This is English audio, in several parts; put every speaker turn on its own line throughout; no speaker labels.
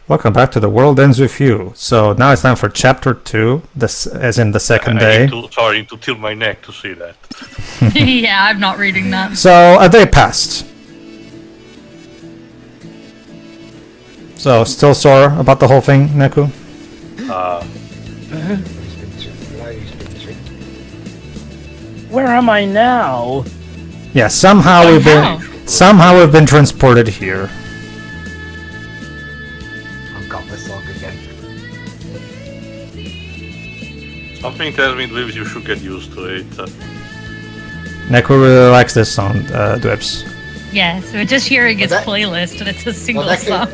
Welcome back to The World Ends With You. So now it's time for Chapter 2, this, as in the second day.
Sorry, to tilt my neck to see that.
Yeah, I'm not reading that.
So a day passed. So still sore about the whole thing, Neku?
Where am I now?
Yeah, somehow we've been transported here.
I've got this log again.
Something tells me, Dweebs, you should get used to it.
Neku really likes this song, Dweebs.
Yeah, so we're just hearing his
Well, that-
playlist and it's a single
Well,
song.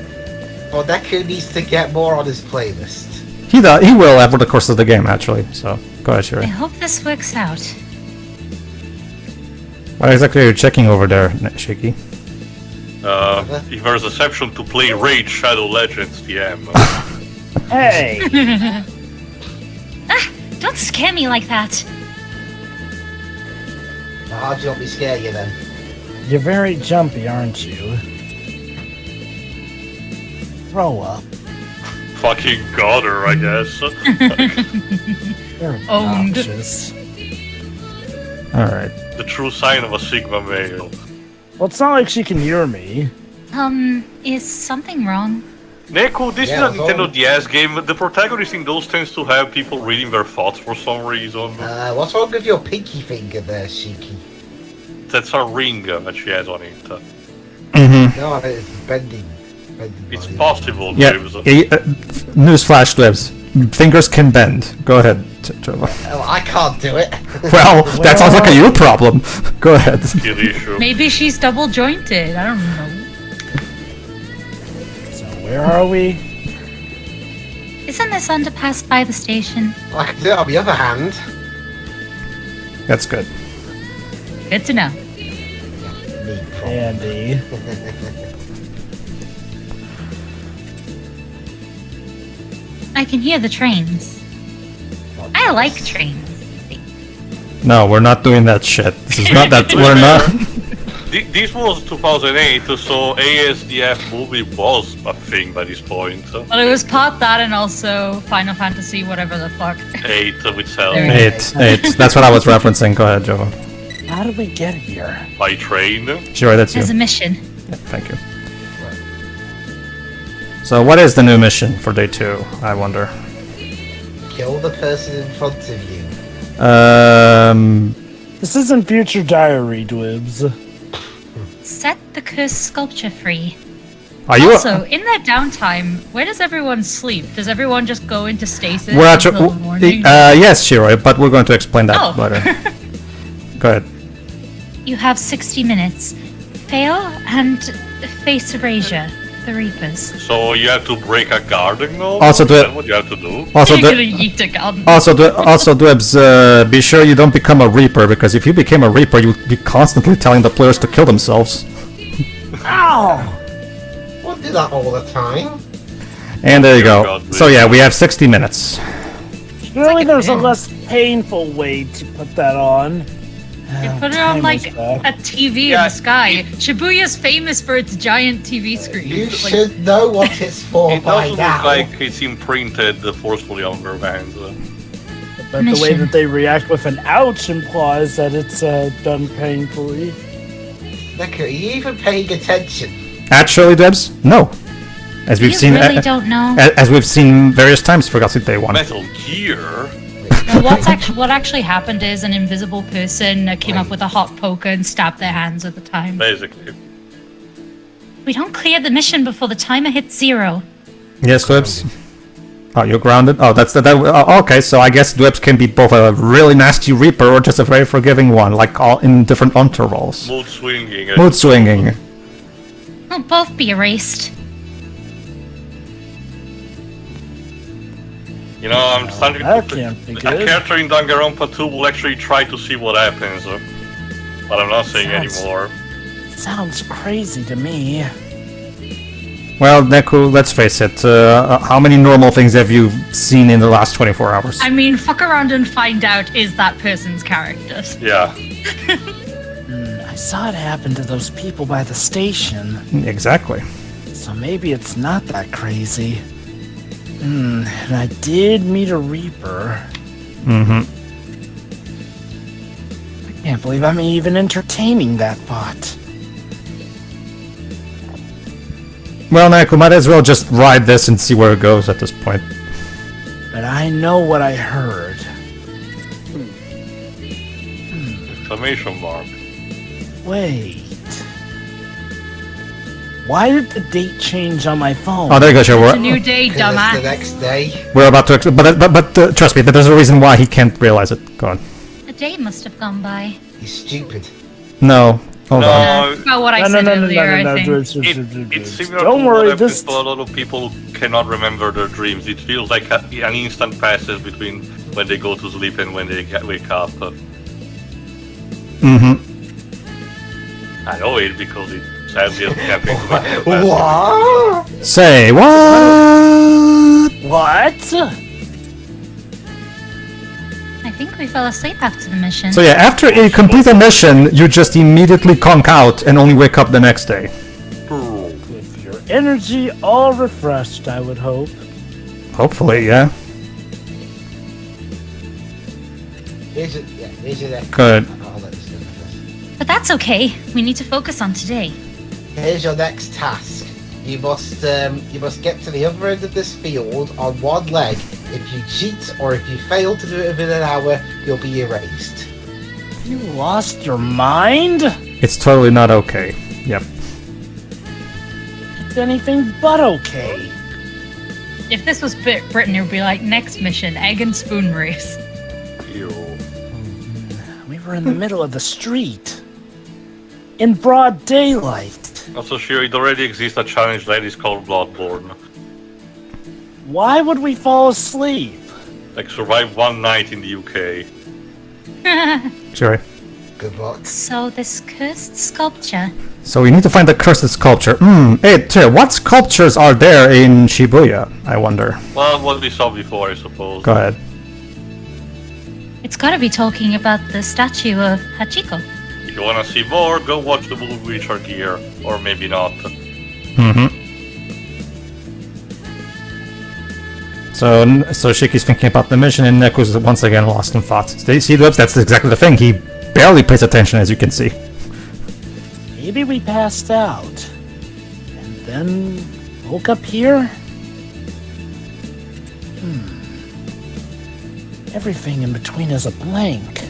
Well, Deku needs to get more on his playlist.
He will over the course of the game, actually. So go ahead,
I
Shiri.
hope this works out.
What exactly are you checking over there, Shiki?
If there's a section to play Raid Shadow Legends TM.
Hey!
Don't scare me like that.
Now, how do you want me to scare you then?
You're very jumpy, aren't you? Grow up.
Fucking got her, I guess.
You're
Owned.
obnoxious.
Alright.
The true sign of a Sigma male.
Well, it's not like she can hear me.
Is something wrong?
Neku, this
Yeah,
is a Nintendo DS game. The protagonist in those tends to have people reading their thoughts for some reason.
What's wrong with your pinky finger there, Shiki?
That's a ring that she has on it.
Mm-hmm.
No, it's bending.
It's
body.
possible,
Yeah.
James.
Newsflash, Dweebs. Fingers can bend. Go ahead, Trevor.
Oh, I can't do it.
Well, that sounds like a you problem. Go ahead.
Skill issue.
Maybe she's double jointed. I don't know.
So where are we?
Isn't this underpass by the station?
I can do it on the other hand.
That's good.
Good to know.
Me, probably.
Andy.
I can hear the trains. I like trains.
No, we're not doing that shit. This is not that. We're not.
This was 2008, so ASDF movie was a thing by this point.
Well, it was part that and also Final Fantasy, whatever the fuck.
8 with Cell.
There we go.
Eight. That's what I was referencing. Go ahead, Joe.
How did we get here?
By train.
Sure, that's you.
There's a mission.
Yeah, thank you. So, what is the new mission for day 2? I wonder.
Kill the person in front of you.
This isn't Future Diary, Dwibs.
Set the cursed sculpture free.
Are you?
Also, in their downtime, where does everyone sleep? Does everyone just go into stasis
We're
until
actually.
the morning?
Yes, Shiro, but we're going to explain that
Oh.
later. Go ahead.
You have 60 minutes. Fail and face erasure. The Reapers.
So you have to break a garden now?
Also,
Is that what you have to do?
Also,
You're gonna yeet a gun.
Also, Dwebs, be sure you don't become a Reaper, because if you became a Reaper, you'd be constantly telling the players to kill themselves.
Ow!
Won't do that all the time.
And there you
Dear
go.
God,
So yeah, we have 60 minutes.
Surely
like a
there's a
pin.
less painful way to put that on.
You put it on like
Timer's
a TV in the sky. Shibuya's famous for its giant TV screen.
You
Like,
should know what it's for
It
by
doesn't
now.
look like it's imprinted forcefully on their hands.
But the way
Mission.
that they react with an ouch implies that it's done painfully.
Deku, are you even paying attention?
Actually, Dwebs, no. As we've
you
seen,
really don't know.
as we've seen various times for Gothic Day 1.
Metal Gear?
No, what actually happened is an invisible person came up with a hot poker and stabbed their hands at the time.
Basically.
We don't clear the mission before the timer hits 0.
Yes, Dwebs. Oh, you're grounded. Oh, that's the. Okay, so I guess Dwebs can be both a really nasty Reaper or just a very forgiving one, like all in different intervals.
Mood swinging.
Mood swinging.
They'll both be erased.
You know, I'm starting
That
to
can't be
a
good.
character in Danganronpa 2 will actually try to see what happens. But I'm not saying
Sounds-
anymore.
Sounds crazy to me.
Well, Neku, let's face it. How many normal things have you seen in the last 24 hours?
I mean, fuck around and find out is that person's character.
Yeah.
I saw it happen to those people by the station.
Exactly.
So maybe it's not that crazy. And I did meet a Reaper.
Mm-hmm.
I can't believe I'm even entertaining that thought.
Well, Neku, might as well just ride this and see where it goes at this point.
But I know what I heard.
Exclamation mark.
Wait. Why did the date change on my phone?
Oh, there you go, sure.
It's a new day,
'Cause it's the
dumbass.
next day.
We're about to... But trust me, there's a reason why he can't realize it. Go on.
A day must have gone by.
He's stupid.
No. Hold on.
No,
About what I said earlier, I think.
it's similar
Don't
to
worry,
what
this.
happens to a lot of people who cannot remember their dreams. It feels like an instant passes between when they go to sleep and when they wake up.
Mm-hmm.
I know it because it sadly has happened to me. in the past.
What?
Say what?
What?
I think we fell asleep after the mission.
So yeah, after you complete a mission, you just immediately conk out and only wake up the next day.
With your energy all refreshed, I would hope.
Hopefully, yeah.
Here's your next.
Good.
I'll let this go first.
But that's okay. We need to focus on today.
Here's your next task. You must get to the other end of this field on one leg. If you cheat or if you fail to do it within an hour, you'll be erased.
You lost your mind?
It's totally not okay. Yep.
It's anything but okay.
If this was Britain, it would be like, next mission, egg and spoon race.
Ew.
We were in the middle of the street. In broad daylight.
Also, sure, it already exists a challenge that is called Bloodborne.
Why would we fall asleep?
Like, survive one night in the UK.
Sure.
Good luck.
So this cursed sculpture.
So we need to find the cursed sculpture. Hey, Tyr, what sculptures are there in Shibuya, I wonder?
Well, what we saw before, I suppose.
Go ahead.
It's gotta be talking about the statue of Hachiko.
If you wanna see more, go watch the movie Richard Gere. Or maybe not.
Mm-hmm. So Shiki's thinking about the mission, and Neku's once again lost in thought. See, Dubs, that's exactly the thing. He barely pays attention, as you can see.
Maybe we passed out. And then woke up here? Everything in between is a blank.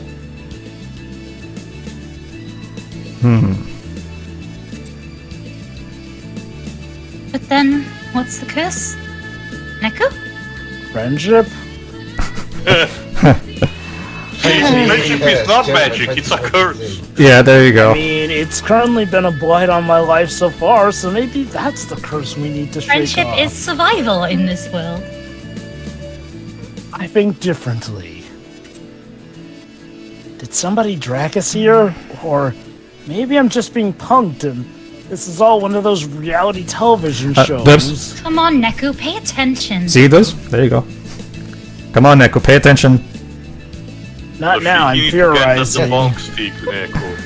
But then, what's the curse? Neku?
Friendship?
Friendship is not magic, it's a curse.
Yeah, there you
I
go.
mean, it's currently been a blight on my life so far, so maybe that's the curse we need to shake
Friendship
off.
is survival in this world.
I think differently. Did somebody drag us here? Or maybe I'm just being punked and this is all one of those reality television shows.
Dibs.
Come on, Neku, pay attention.
See those? There you go. Come on, Neku, pay attention.
Not now, I'm
The
theorizing.
bonk stick, Neko.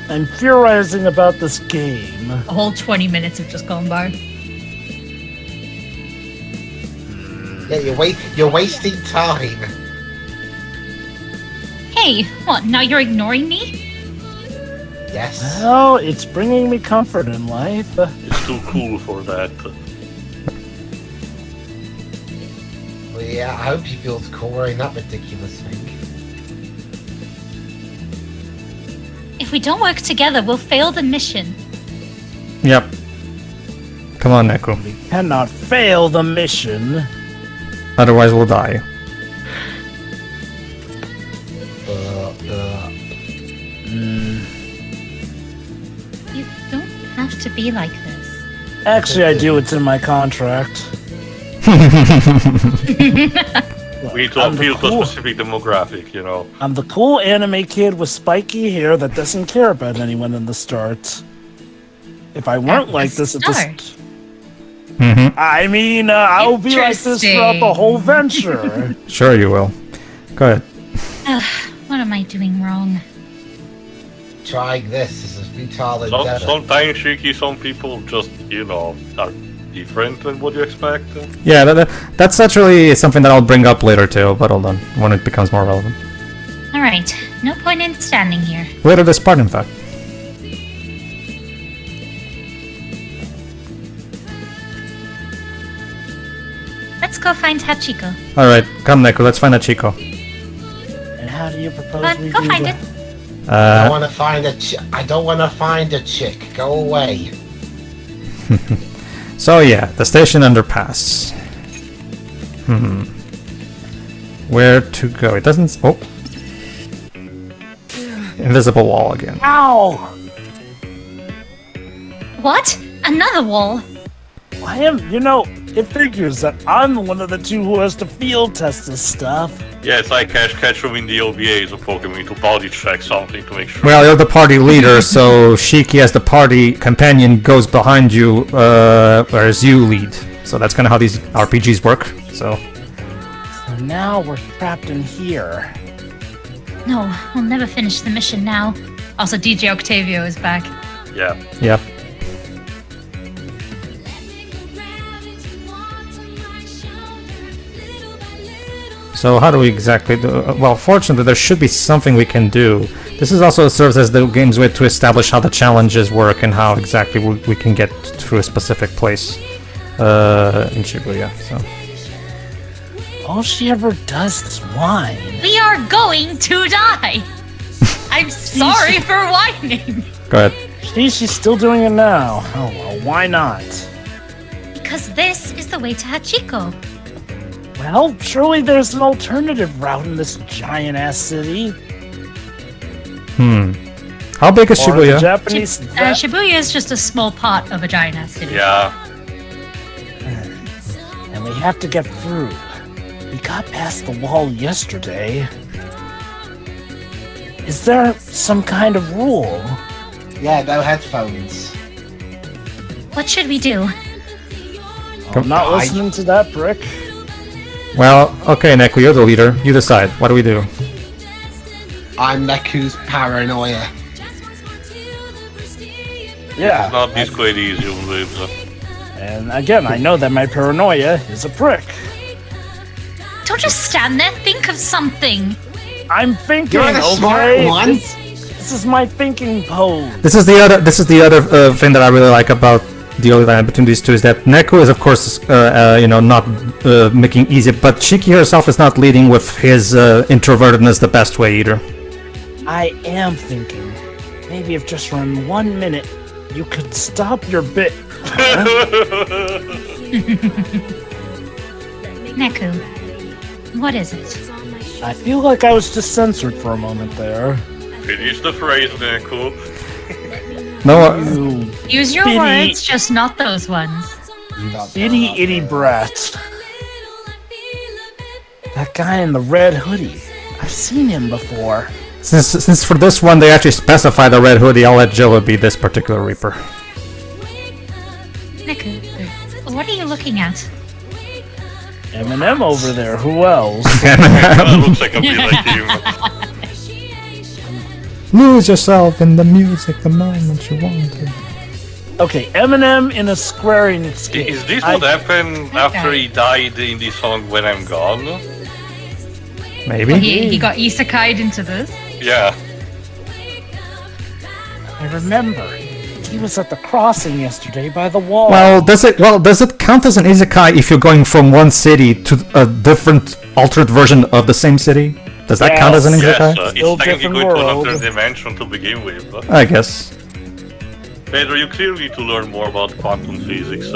I'm theorizing about this game.
A whole 20 minutes have just gone by.
Yeah, you're wasting time.
Hey, what, now you're ignoring me?
Yes.
Well, it's bringing me comfort in life.
It's too cool for that.
Well, yeah, I hope you feel cool wearing that ridiculous thing.
If we don't work together, we'll fail the mission.
Yep. Come on, Neku.
Cannot fail the mission.
Otherwise we'll die.
You don't have to be like this.
Actually, I do. It's in my contract.
We need to
I'm the
appeal to
cool-
a specific demographic, you know.
I'm the cool anime kid with spiky hair that doesn't care about anyone in the start. If I weren't like this at the
Start?
I mean, I'll be like this throughout the whole venture.
Sure you will. Go ahead.
What am I doing wrong?
Trying this is a futile
So,
endeavor.
sometimes, Shiki, some people just, you know, are different than what you expect.
Yeah, that's actually something that I'll bring up later too, but hold on, when it becomes more relevant.
Alright, no point in standing here.
Later this part, in fact.
Let's go find Hachiko.
Alright, come Neko, let's find Hachiko.
And how do you propose
Come on,
we
go
do
find
that?
it.
I want to find a I don't want to find a chick. Go away.
So yeah, the station underpass. Where to go? It doesn't... Oh. Invisible wall again.
Ow!
What? Another wall?
I am, it figures that I'm one of the two who has to field test this stuff.
Yeah, it's like catch them in the OVAs of Pokemon to body check something to make sure.
Well, you're the party leader, so Shiki as the party companion goes behind you, whereas you lead. So that's kind of how these RPGs work, so...
So now we're trapped in here.
No, we'll never finish the mission now. Also, DJ Octavio is back.
Yeah.
Yep. So how do we exactly do... Well, fortunately, there should be something we can do. This is also serves as the game's way to establish how the challenges work and how exactly we can get through a specific place in Shibuya. So
All she ever does is whine.
We are going to die! I'm sorry for whining!
go ahead.
She's still doing it now. Oh well, why not?
Because this is the way to Hachiko.
Well, surely there's an alternative route in this giant-ass city.
How big is
Or the
Shibuya?
Japanese...
Shibuya is just a small part of a giant ass city.
Yeah.
And we have to get through. We got past the wall yesterday. Is there some kind of rule?
Yeah, no headphones.
What should we do?
I'm not listening to that brick.
Well, okay, Neko, you're the leader. You decide. What do we do?
I'm Neku's paranoia.
Yeah.
It's not this quite easy, live.
And again, I know that my paranoia is a prick.
Don't just stand there, think of something!
I'm thinking,
You're the smart
okay?
one.
This is my thinking pose.
This is the other thing that I really like about the only line between these two is that Neko is, of course, not making easy, but Shiki herself is not leading with his introvertedness the best way either.
I am thinking, maybe if just for 1 minute, you could stop your bit.
Neku, what is it?
I feel like I was just censored for a moment there.
Finish the phrase, Neko.
No,
You
Use your
Bitty.
words, just not those ones.
itty brat. That guy in the red hoodie. I've seen him before.
since for this one they actually specify the red hoodie, I'll let Jilla be this particular Reaper.
Neku, what are you looking at?
Eminem over there, who else?
That looks like a bit like him.
Lose yourself in the music the moment you want to.
Okay, Eminem in a Square Enix game.
Is this what happened after he died in the song When I'm Gone?
Maybe.
He got isekai'd into this.
Yeah.
I remember. He was at the crossing yesterday by the wall.
Well, does it count as an isekai if you're going from one city to a different altered version of the same city? Does that count as an
Yes,
isekai?
Still
it's technically
different
going to
world.
another dimension to begin with. But
I guess.
Pedro, you clearly need to learn more about quantum physics.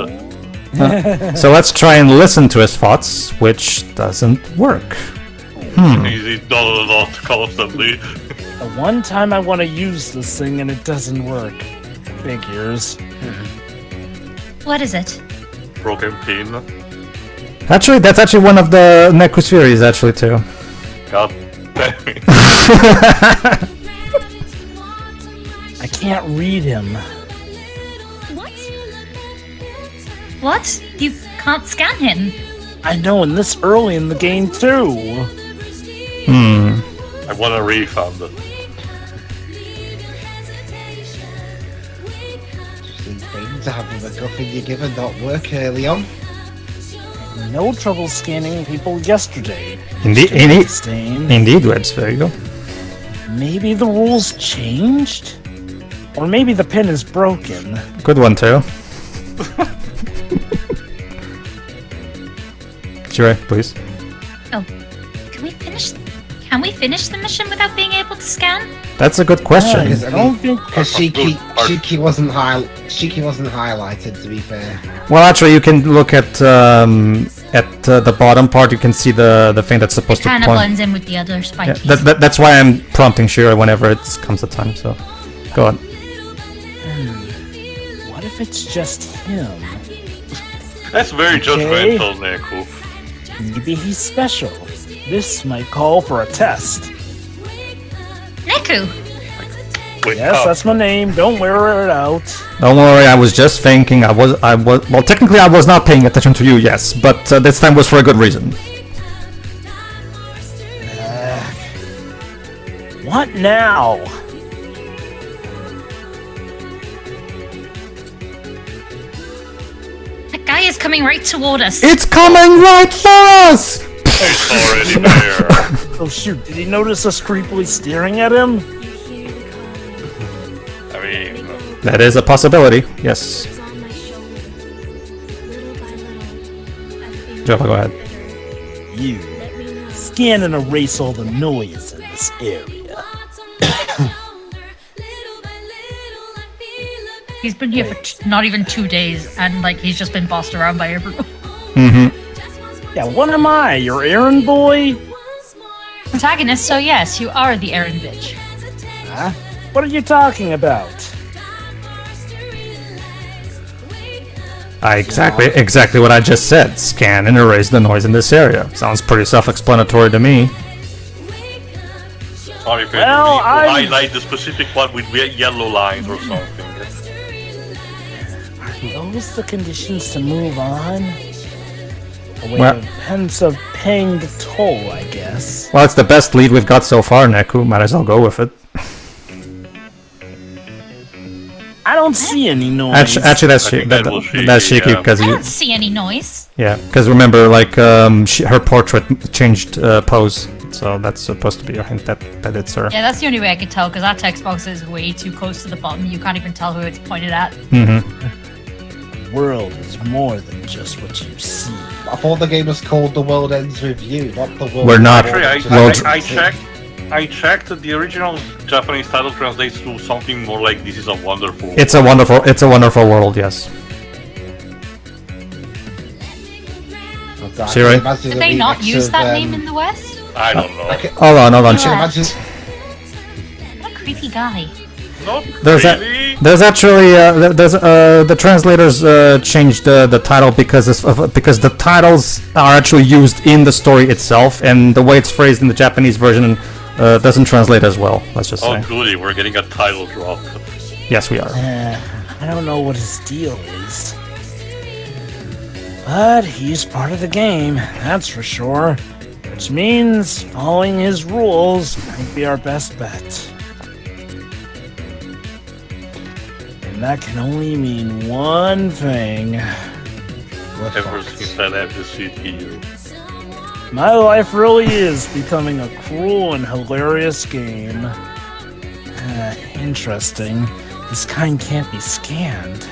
So let's try and listen to his thoughts, which doesn't work.
He does a lot constantly.
The one time I want to use this thing and it doesn't work. Figures.
What is it?
Broken pin.
Actually, that's actually one of the Neku's theories, actually, too.
God damn it.
I can't read him.
What? You can't scan him.
I know, and this early in the game too.
I want a refund.
Interesting things. to have a MacGuffin you give and not work early on.
No trouble scanning people yesterday.
Indeed,
Mr.
indeed,
Stain.
indeed, Webs. There you go.
Maybe the rules changed? Or maybe the pin is broken.
Good one, Teo. Sure, please.
Oh, can we finish? Can we finish the mission without being able to scan?
That's a good question.
Yeah, I don't think.
Because Shiki wasn't highlighted, to be fair.
Well, actually, you can look at the bottom part. You can see the thing that's supposed
It
to
kind of
point.
blends in with the other
Yeah,
spikies.
that's why I'm prompting Shira whenever it comes to time. So, go on.
What if it's just him?
That's very
Okay.
judgmental, Neko.
Maybe he's special. This might call for a test.
Neku!
Wait,
Yes, that's my name. Don't wear it out.
Don't worry, I was just thinking. I was. Well, technically, I was not paying attention to you. Yes, but this time was for a good reason.
What now?
That guy is coming right toward us.
It's coming right for us.
It's already there.
Oh shoot, did he notice us creepily staring at him?
I mean,
That is a possibility. Yes. Java, go ahead.
You. Scan and erase all the noise in this area.
He's been here for not even 2 days, and like he's just been bossed around by everyone.
Yeah, what am I? Your errand boy?
Protagonist, so yes, you are the errand bitch.
Huh? What are you talking about?
Exactly what I just said. Scan and erase the noise in this area. Sounds pretty self-explanatory to me.
sorry, Pedro.
Well,
we
I'm-
highlight the specific one with yellow lines or something.
Are those the conditions to move on? A way
Well-
of hence of paying the toll, I guess.
Well, it's the best lead we've got so far, Neku. Might as well go with it.
I don't see any noise.
Actually, that's
I think
that,
that was Shiki,
that's Shiki
yeah.
because
I
you,
don't see any noise.
yeah, because remember, like, her portrait changed pose, so that's supposed to be a hint that it's her.
Yeah, that's the only way I could tell, because that text box is way too close to the bottom. You can't even tell who it's pointed at.
The world is more than just what you see.
I thought the game was called The World Ends With You, not The World
We're not-
Ends
Actually,
With
Well,
I checked that the original Japanese title translates to something more like "This is a wonderful."
It's a wonderful world. Yes. See, right?
Did they not use that name in the West?
I don't know.
Hold on.
I
Yeah.
can imagine.
What a creepy guy.
Not
There's
really.
there's actually the translators changed the title because the titles are actually used in the story itself, and the way it's phrased in the Japanese version doesn't translate as well. Let's just
Oh,
say.
goody, we're getting a title drop.
Yes, we are.
I don't know what his deal is. But he's part of the game, that's for sure. Which means following his rules might be our best bet. And that can only mean one thing.
Ever since I left the CPU.
My life really is becoming a cruel and hilarious game. Interesting. This kind can't be scanned. ...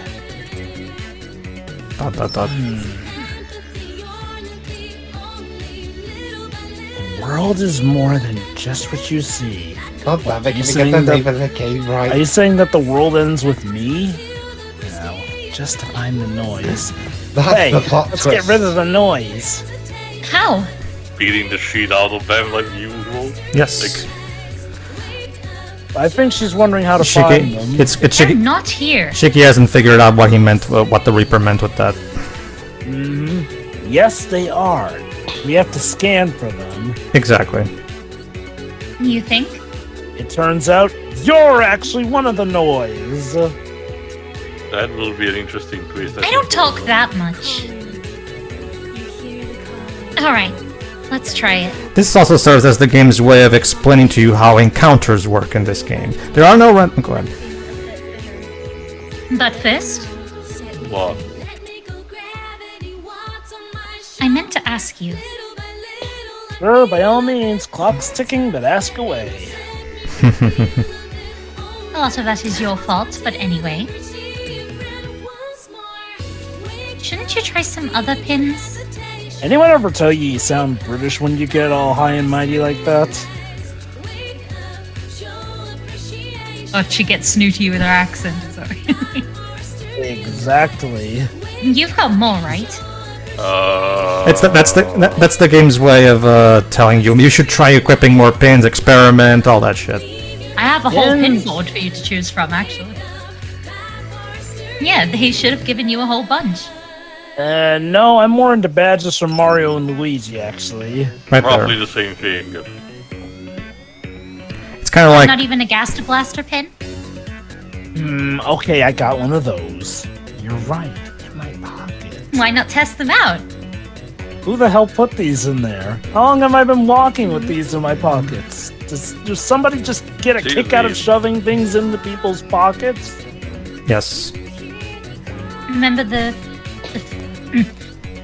The world is more than just what you see.
God damn it,
You
can we
saying
get the
that-
name of the game
Are
right?
you saying that the world ends with me? No, just to find the noise.
That's
Hey,
the plot
let's
twist.
get rid of the noise.
How?
Beating the shit out of them like usual.
Yes.
I think she's wondering how to find them.
Shiki, it's
They're
Shiki.
not here.
Shiki hasn't figured out what he meant, what the Reaper meant with that.
Yes, they are. We have to scan for them.
Exactly.
You think?
It turns out you're actually one of the noise.
That will be an interesting twist.
I don't talk that much. Alright, let's try it.
This also serves as the game's way of explaining to you how encounters work in this game. There are no go ahead.
But first,
What?
I meant to ask you.
Sure, by all means, clock's ticking, but ask away.
A lot of that is your fault, but anyway. Shouldn't you try some other pins?
Anyone ever tell you sound British when you get all high and mighty like that?
Oh, she gets snooty with her accent, sorry.
Exactly.
You've got more, right?
That's the game's way of telling you should try equipping more pins, experiment, all that shit.
I have a whole
Pins.
pin board for you to choose from, actually. Yeah, they should have given you a whole bunch.
No, I'm more into badges from Mario and Luigi, actually.
Right
Probably
there.
the same thing.
It's kind of like
Not even a Gaster Blaster pin?
Okay, I got one of those. You're right, in my pocket.
Why not test them out?
Who the hell put these in there? How long have I been walking with these in my pockets? Does somebody just get a kick out of shoving things into people's pockets?
yes.
Remember the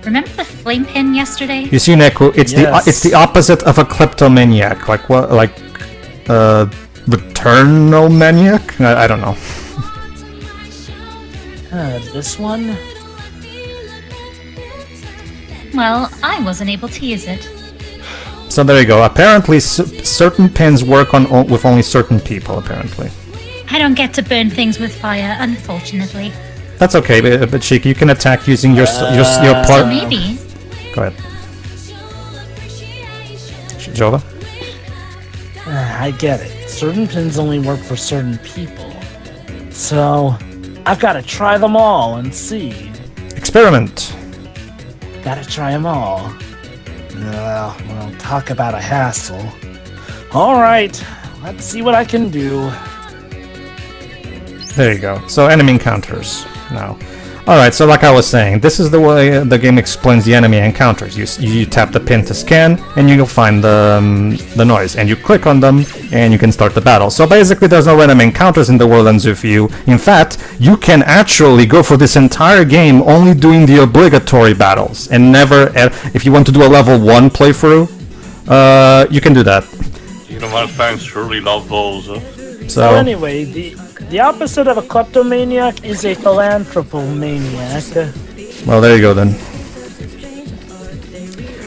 remember the flame pin yesterday?
You see, Neko, it's
Yes.
the opposite of a kleptomaniac. Like what? Like returnal maniac? I don't know.
This one?
Well, I wasn't able to use it.
So there you go. Apparently, certain pins work with only certain people. Apparently,
I don't get to burn things with fire, unfortunately.
that's okay. But Cheeky, you can attack using your
So
part.
maybe.
Go ahead, Jova.
I get it. Certain pins only work for certain people. So, I've got to try them all and see.
Experiment.
Gotta try them all. Well, talk about a hassle. Alright, let's see what I can do.
There you go. So enemy encounters now. Alright, so like I was saying, this is the way the game explains the enemy encounters. You tap the pin to scan, and you'll find the noise, and you click on them, and you can start the battle. So basically there's no random encounters in the world on Zufiu. In fact, you can actually go for this entire game only doing the obligatory battles, and never, if you want to do a level 1 playthrough, you can do that.
You know, my fans surely love those.
So anyway, the opposite of a kleptomaniac is a philanthropomaniac.
Well, there you go then.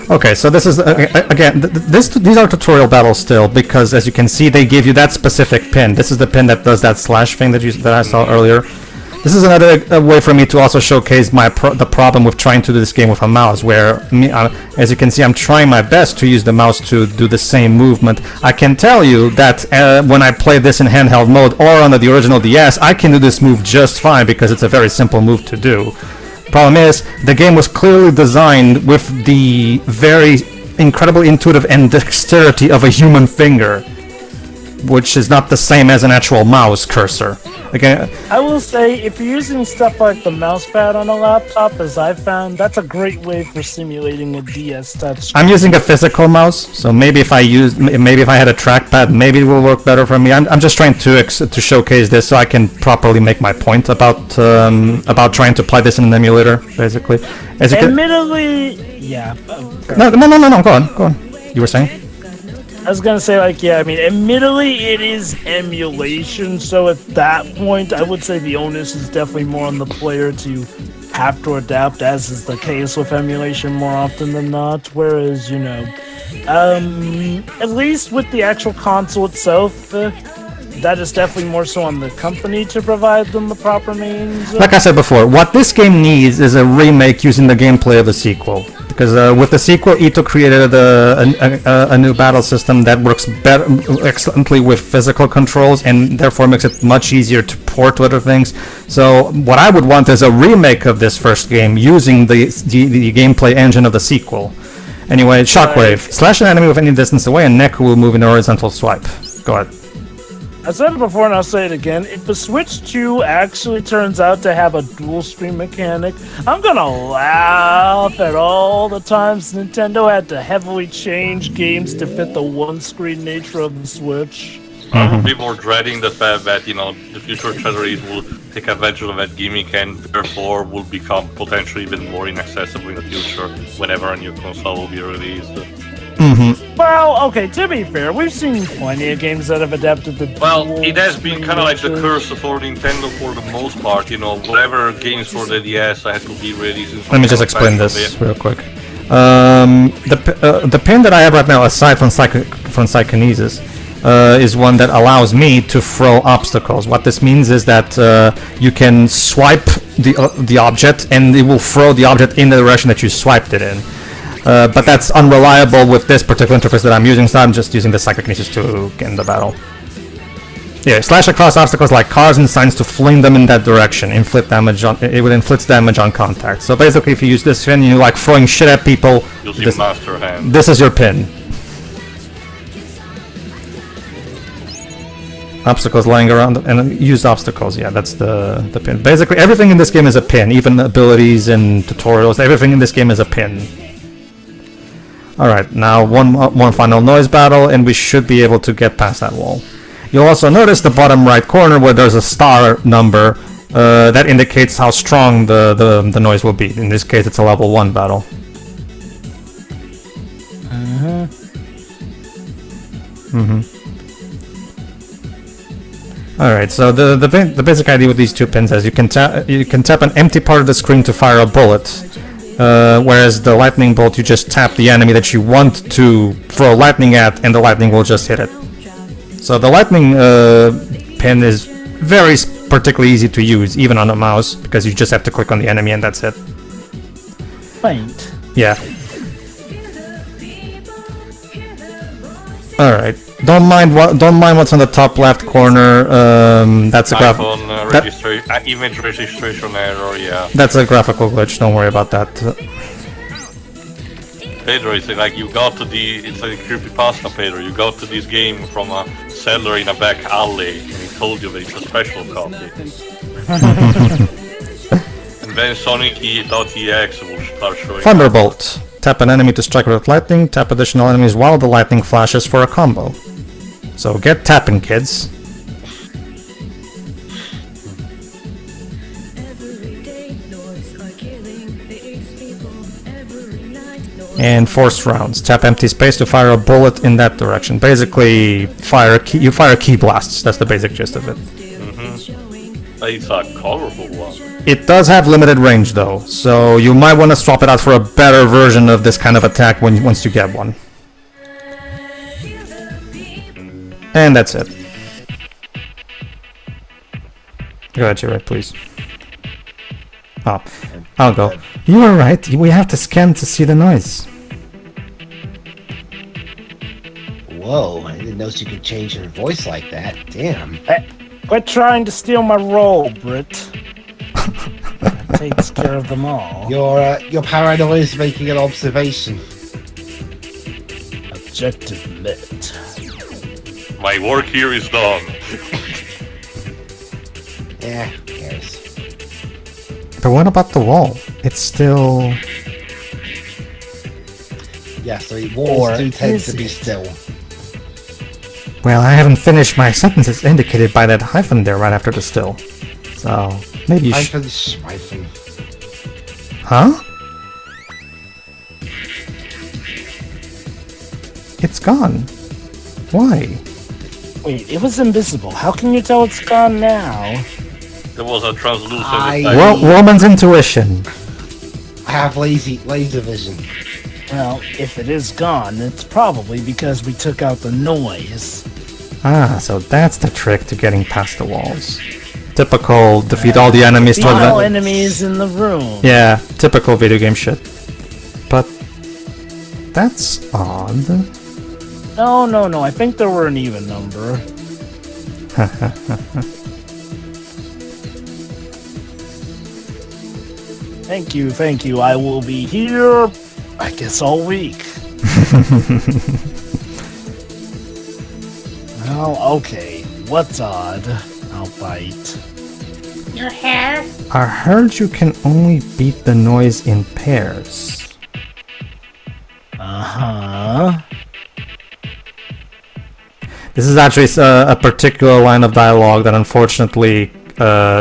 Okay, so this is again. These are tutorial battles still, because as you can see, they give you that specific pin. This is the pin that does that slash thing that I saw earlier. This is another way for me to also showcase the problem with trying to do this game with a mouse, where as you can see, I'm trying my best to use the mouse to do the same movement. I can tell you that when I play this in handheld mode or on the original DS, I can do this move just fine because it's a very simple move to do. Problem is, the game was clearly designed with the very incredible intuitive and dexterity of a human finger, which is not the same as an actual mouse cursor. Again,
I will say, if you're using stuff like the mousepad on a laptop, as I've found, that's a great way for simulating a DS touch.
I'm using a physical mouse, so maybe if I had a trackpad, maybe it will work better for me. I'm just trying to showcase this so I can properly make my point about trying to apply this in an emulator, basically. As you
Admittedly, yeah.
No, go on. You were saying?
I was gonna say, admittedly, it is emulation, so at that point, I would say the onus is definitely more on the player to have to adapt, as is the case with emulation more often than not, whereas, at least with the actual console itself, that is definitely more so on the company to provide them the proper means.
Like I said before, what this game needs is a remake using the gameplay of the sequel. Because with the sequel, Ito created a new battle system that works excellently with physical controls, and therefore makes it much easier to port to other things. So what I would want is a remake of this first game using the gameplay engine of the sequel. Anyway, Shockwave. Slash an enemy with any distance away, and Neku will move in a horizontal swipe. Go ahead.
I said it before and I'll say it again. If the Switch 2 actually turns out to have a dual screen mechanic, I'm gonna laugh at all the times Nintendo had to heavily change games to fit the one screen nature of the Switch.
I would be more dreading the fact that, the future treasuries will take advantage of that gimmick and therefore will become potentially even more inaccessible in the future whenever a new console will be released.
Well, okay, to be fair, we've seen plenty of games that have adapted the
Well,
dual
it has been kind of like the
nature.
curse for Nintendo for the most part, whatever games for the DS had to be released in some
Let me
kind
just
of
explain
fashion.
this real quick. The pin that I have right now, aside from psychokinesis, is one that allows me to throw obstacles. What this means is that you can swipe the object, and it will throw the object in the direction that you swiped it in. But that's unreliable with this particular interface that I'm using, so I'm just using the psychokinesis to get in the battle. Yeah, slash across obstacles like cars and signs to fling them in that direction. Inflict damage on it would inflict damage on contact. So basically, if you use this pin, you like throwing shit at people.
Using Master Hand.
This is your pin. Obstacles lying around and use obstacles. Yeah, that's the pin. Basically, everything in this game is a pin. Even abilities and tutorials. Everything in this game is a pin. All right, now one final noise battle, and we should be able to get past that wall. You'll also notice the bottom right corner where there's a star number that indicates how strong the noise will be. In this case, it's a level 1 battle. All right, so the basic idea with these two pins is you can tap an empty part of the screen to fire a bullet, whereas the lightning bolt you just tap the enemy that you want to throw lightning at, and the lightning will just hit it. So the lightning pin is very particularly easy to use, even on a mouse, because you just have to click on the enemy and that's it.
Right.
Yeah. All right. Don't mind what's on the top left corner. That's a
Image registration error. Yeah.
That's a graphical glitch. Don't worry about that.
Pedro, it's like you got to it's like a creepypasta, Pedro. You got to this game from a seller in a back alley, and he told you that it's a special copy. And then Sonic.exe will start showing
Thunderbolt. Tap an enemy to strike with lightning. Tap additional enemies while the lightning flashes for a combo. So get tapping, kids. And forced rounds. Tap empty space to fire a bullet in that direction. Basically, you fire key blasts. That's the basic gist of it.
It's a colorful one.
It does have limited range though, so you might want to swap it out for a better version of this kind of attack once you get one. And that's it. Go ahead, Jared, please. Oh, I'll go. You were right. We have to scan to see the noise.
Whoa, I didn't know you could change your voice like that. Damn.
Hey, quit trying to steal my role, Britt. That takes care of them all.
Your paranoia is making an observation.
Objective lit.
My work here is done.
Yeah, who cares?
But what about the wall? It's still...
Yeah, so walls do tend to be
it?
still.
Well, I haven't finished my sentences indicated by that hyphen there right after the still. So, maybe you should...
Schweifen.
Huh? It's gone. Why?
Wait, it was invisible. How can you tell it's gone now?
There was a translucent
I-
effect.
Well, woman's intuition.
I have laser vision.
Well, if it is gone, it's probably because we took out the noise.
Ah, so that's the trick to getting past the walls. Typical defeat all the enemies toward
All
the...
enemies in the room.
Yeah, typical video game shit. But... that's odd.
No, I think there were an even number. Thank you. I will be here, I guess, all week. Well, okay. What's odd? I'll bite.
Your hair?
I heard you can only beat the noise in pairs.
Uh-huh.
This is actually a particular line of dialogue that unfortunately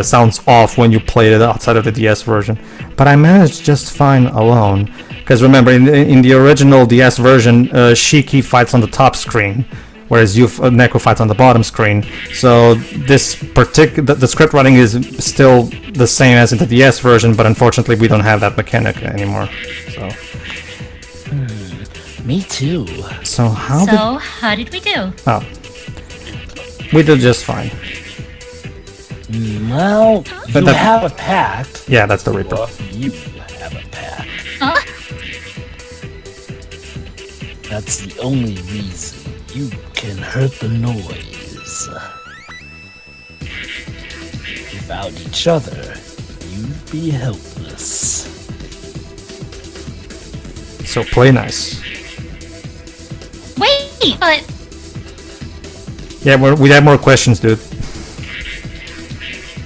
sounds off when you play it outside of the DS version. But I managed just fine alone. Because remember, in the original DS version, Shiki fights on the top screen, whereas Neko fights on the bottom screen. So this the script writing is still the same as in the DS version, but unfortunately we don't have that mechanic anymore. So.
Me too.
So how
did we do?
Oh, we did just fine.
Well,
But
you have a pact.
Yeah, that's the Reaper.
You have a pact.
Huh?
That's the only reason you can hurt the noise. Without each other, you'd be helpless.
So play nice.
Wait, but
Yeah, we have more questions, dude.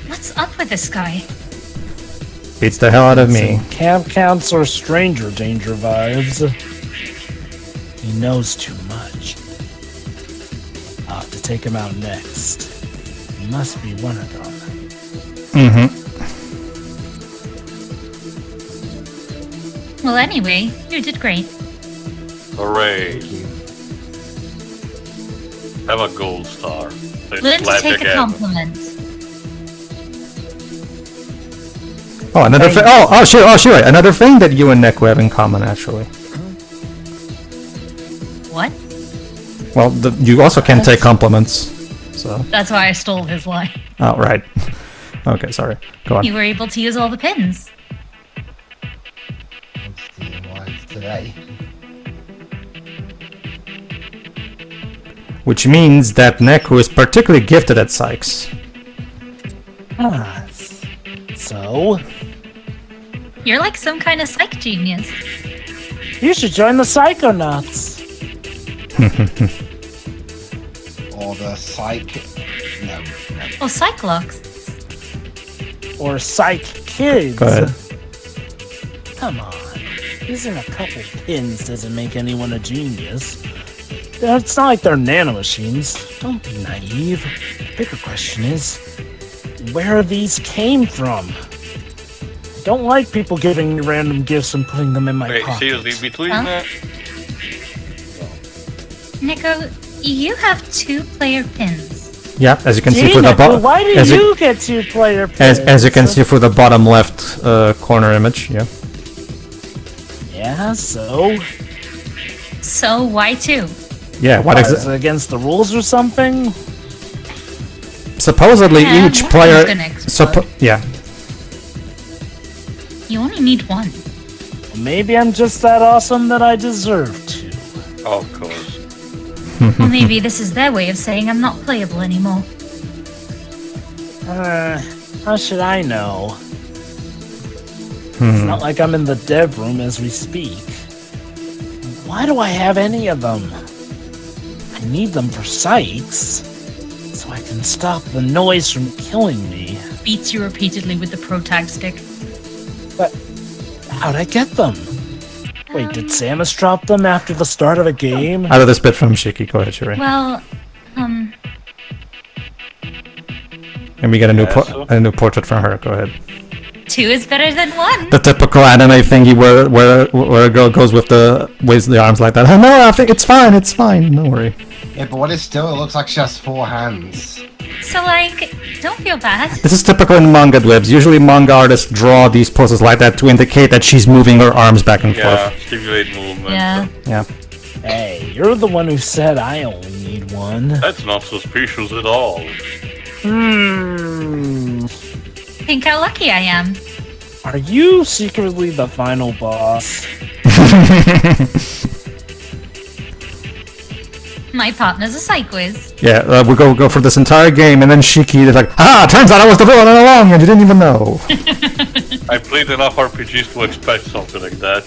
what's up with this guy?
Beats the hell out of me.
Some camp counselor stranger danger vibes. He knows too much. I'll have to take him out next. He must be one of them.
Well, anyway, you did great.
Hooray. Have a gold star. Let's
Learn to
laugh
take a
again.
compliment.
Oh, another thing. Oh, sure. Right. Another thing that you and Neko have in common, actually.
What?
Well, you also can take compliments. So.
That's why I stole his line.
Oh, right. Okay, sorry. Go on.
You were able to use all the pins.
Today.
Which means that Neko is particularly gifted at psychs.
Ah, so?
You're like some kind of psych genius.
You should join the Psychonauts.
Or the psych. No.
Or Cyclops.
Or Psych Kids.
Go ahead.
Come on. Using a couple pins doesn't make anyone a genius. It's not like they're nanomachines. Don't be naive. The bigger question is, where these came from? I don't like people giving me random gifts and putting them in my
Wait,
pocket.
seriously, between
Huh?
that?
Nico, you have 2-player pins.
Yeah, as you can see
Gee,
through the
Nicole,
bottom.
why do
as
you get 2-player pins?
as you can see through the bottom left corner image. Yeah.
Yeah, so?
So why 2?
Yeah. What
Is
exactly?
it against the rules or something?
Supposedly
Yeah,
each
one's
player.
gonna explode.
Yeah.
You only need 1.
Maybe I'm just that awesome that I deserve to.
Of course.
Or maybe this is their way of saying I'm not playable anymore.
How should I know? It's not like I'm in the dev room as we speak. Why do I have any of them? I need them for psychs, so I can stop the noise from killing me.
Beats you repeatedly with the protag stick.
But how'd I get them? Wait, did Samus drop them after the start of a game?
Out of this bit from Shiki. Go ahead, Shuri.
Well,
And we get a new
Yeah, so-
a new portrait from her. Go ahead.
2 is better than 1.
The typical anime thingy where a girl goes with waves the arms like that. Oh, no, I think it's fine. It's fine. Don't worry.
Yeah, but what is still? It looks like she has 4 hands.
So, like, don't feel bad.
This is typical in manga dwebs. Usually manga artists draw these poses like that to indicate that she's moving her arms back and
Yeah,
forth.
stimulate movement.
Yeah.
Yeah.
Hey, you're the one who said I only need one.
That's not suspicious at all.
Think how lucky I am.
Are you secretly the final boss?
My partner's a psych whiz.
Yeah, we go for this entire game, and then Shiki is like, turns out I was the villain all along, and you didn't even know.
I played enough RPGs to expect something like that.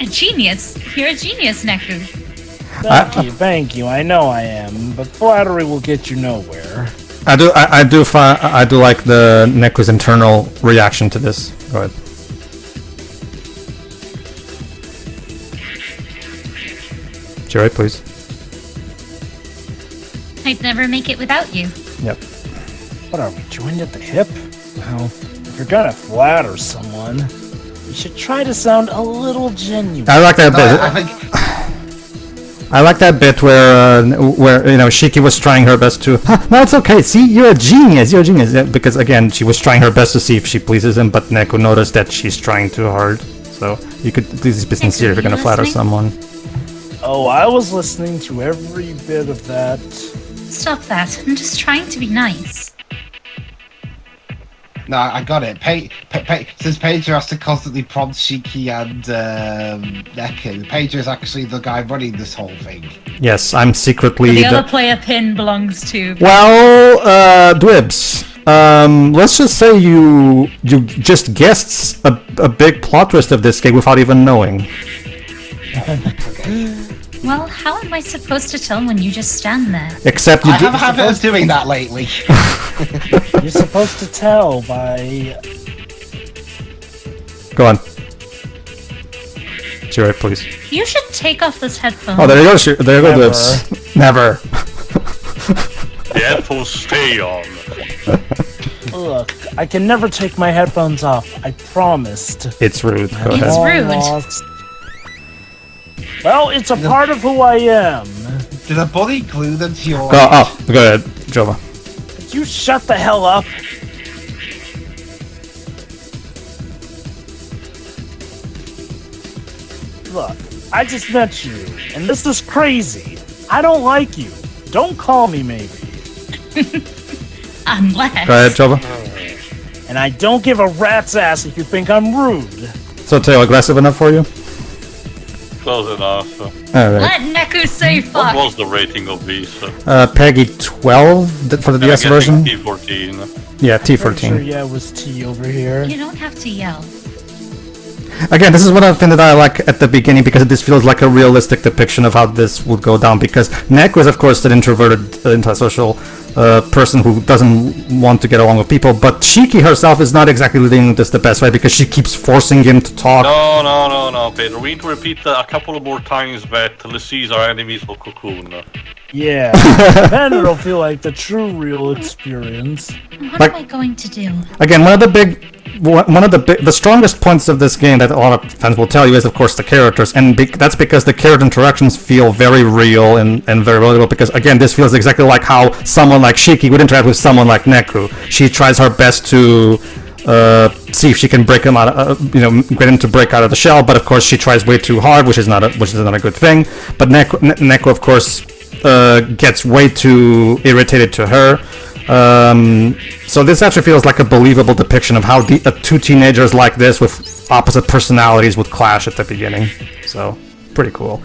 A genius. You're a genius, Neku.
Thank you. I know I am, but flattery will get you nowhere.
I do like the Neku's internal reaction to this. Go ahead. Jerry, please.
I I'd never make it without you.
Yep.
What are we, joined at the hip? Well, if you're gonna flatter someone, you should try to sound a little genuine.
I like that
No,
bit.
I think
I like that bit where Shiki was trying her best to. No, it's okay. See, you're a genius. You're a genius. Yeah, because again, she was trying her best to see if she pleases him, but Neku noticed that she's trying too hard. So you could please be sincere if you're gonna flatter someone.
Oh, I was listening to every bit of that.
Stop that. I'm just trying to be nice.
no, I got it. Since Pedro has to constantly prompt Shiki and Neku, Pedro is actually the guy running this whole thing.
Yes, I'm secretly
The other player pin belongs to.
Well, Dwibs. Let's just say you just guessed a big plot twist of this game without even knowing.
Well, how am I supposed to tell when you just stand there?
Except you
I have a habit of doing that lately.
You're supposed to tell by...
Go on. Sure, please.
You should take off this headphone.
Oh, there you go. There you go,
Never.
Dwibs. Never.
The headphones stay on.
Look, I can never take my headphones off. I promised.
It's rude. Go
It's
ahead.
rude.
Almost. Well, it's a part of who I am.
Did a bully glue them to your...
Go ahead, Jova.
Could you shut the hell up? Look, I just met you, and this is crazy. I don't like you. Don't call me maybe.
Unless.
Go ahead, Jova.
And I don't give a rat's ass if you think I'm rude.
So, Tail, aggressive enough for you?
Close enough.
Alright.
Let Neku say
What
fuck.
was the rating of these?
Peggy 12 for the DS version?
T14.
Yeah,
Pretty sure,
T14.
yeah, it was T over here.
You don't have to yell.
Again, this is one of the things that I like at the beginning because this feels like a realistic depiction of how this would go down. Because Neku is, of course, an introverted, antisocial person who doesn't want to get along with people. But Shiki herself is not exactly leading this the best way because she keeps forcing him to talk.
No, Pedro. We need to repeat a couple of more times that Lysis our enemies will cocoon.
Yeah, then it'll feel like the true real experience.
What
Like-
am I going to do?
Again, one of the strongest points of this game that a lot of fans will tell you is, of course, the characters, and that's because the character interactions feel very real and very relatable. Because again, this feels exactly like how someone like Shiki would interact with someone like Neku. She tries her best to see if she can break him out, get him to break out of the shell. But of course, she tries way too hard, which is not a good thing. But Neku, of course, gets way too irritated to her. So this actually feels like a believable depiction of how two teenagers like this with opposite personalities would clash at the beginning. So, pretty cool.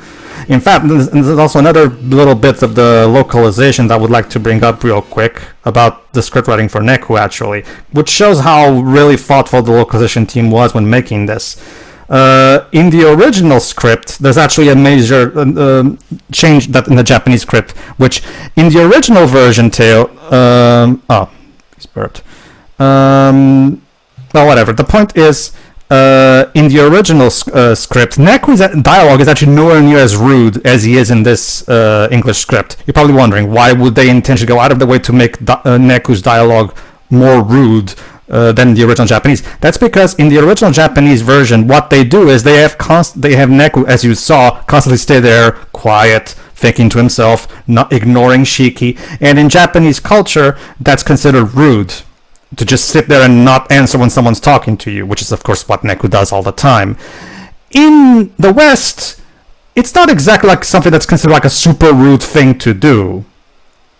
In fact, there's also another little bit of the localization that I would like to bring up real quick about the script writing for Neku, actually, which shows how really thoughtful the localization team was when making this. In the original script, there's actually a major change that in the Japanese script, which in the original version, he's burped. Well, whatever. The point is, in the original script, Neku's dialogue is actually nowhere near as rude as he is in this English script. You're probably wondering, why would they intentionally go out of the way to make Neku's dialogue more rude than the original Japanese? That's because in the original Japanese version, what they do is they have Neku, as you saw, constantly stay there, quiet, thinking to himself, not ignoring Shiki. And in Japanese culture, that's considered rude, to just sit there and not answer when someone's talking to you, which is of course what Neku does all the time. In the West, it's not exactly like something that's considered like a super rude thing to do,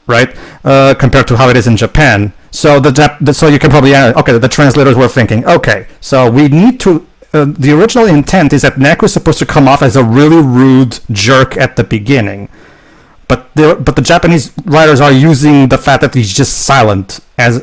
right? Compared to how it is in Japan. So so you can probably okay. The translators were thinking, okay, so we need to. The original intent is that Neku is supposed to come off as a really rude jerk at the beginning, but the Japanese writers are using the fact that he's just silent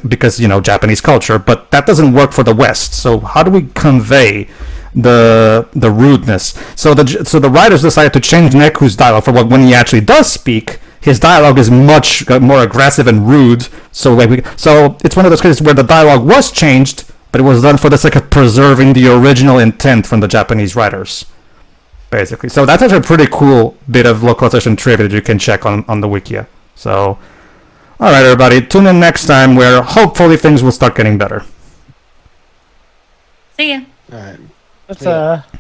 because Japanese culture, but that doesn't work for the West. So how do we convey the rudeness? So the writers decided to change Neku's dialogue for when he actually does speak. His dialogue is much more aggressive and rude. So it's one of those cases where the dialogue was changed, but it was done for the sake of preserving the original intent from the Japanese writers, basically. So that's actually a pretty cool bit of localization trivia that you can check on the Wikia. So All right, everybody, tune in next time where hopefully things will start getting better.
See ya.
All right.
That's